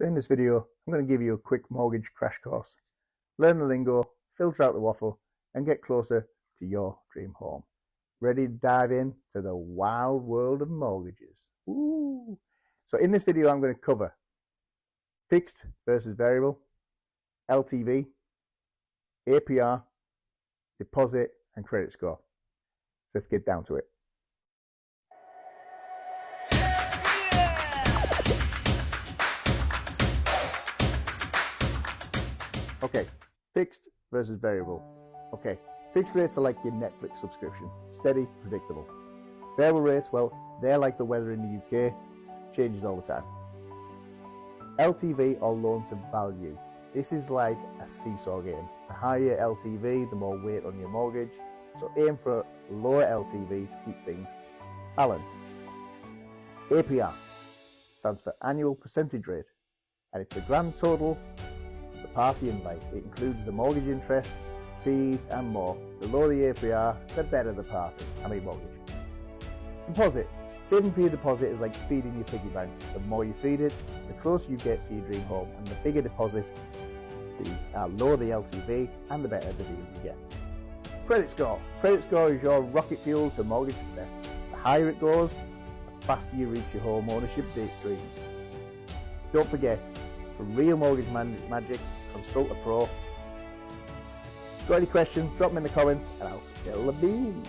In this video, I'm going to give you a quick mortgage crash course. Learn the lingo, filter out the waffle, and get closer to your dream home. Ready to dive in to the wild world of mortgages? Ooh. So in this video, I'm going to cover fixed versus variable, LTV, APR, deposit, and credit score. So let's get down to it. Okay, fixed versus variable. Okay, fixed rates are like your Netflix subscription, steady, predictable. Variable rates, well, they're like the weather in the UK, changes all the time. LTV or loan to value. This is like a seesaw game. The higher LTV, the more weight on your mortgage. So aim for a lower LTV to keep things balanced. APR stands for annual percentage rate, and it's a grand total of the party invite. It includes the mortgage interest, fees, and more. The lower the APR, the better the party. Mortgage. Deposit. Saving for your deposit is like feeding your piggy bank. The more you feed it, the closer you get to your dream home, and the bigger deposit, the lower the LTV, and the better the deal you get. Credit score. Credit score is your rocket fuel to mortgage success. The higher it goes, the faster you reach your home ownership dreams. Don't forget, for real mortgage magic, consult a pro. Got any questions? Drop them in the comments and I'll spill the beans.